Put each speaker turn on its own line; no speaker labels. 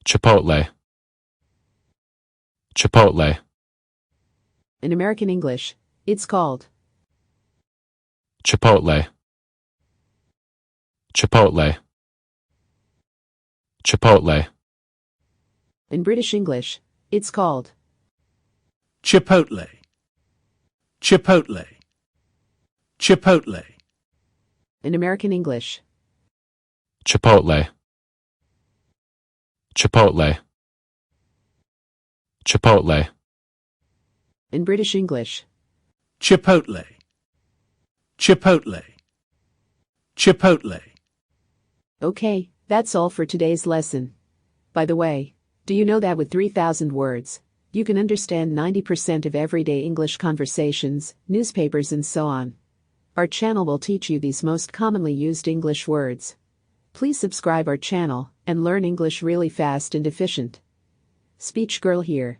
Chipotle. Chipotle.
In American English, it's called
Chipotle. Chipotle. Chipotle.
in British English, it's called
Chipotle. Chipotle. Chipotle.
in American English.
Chipotle. Chipotle. Chipotle.
In British English.
Chipotle. Chipotle. Chipotle.
Okay, that's all for today's lesson. By the way, do you know that with 3,000 words, you can understand 90% of everyday English conversations, newspapers and so on? Our channel will teach you these most commonly used English words. Please subscribe our channel and learn English really fast and efficient. Speech Girl here.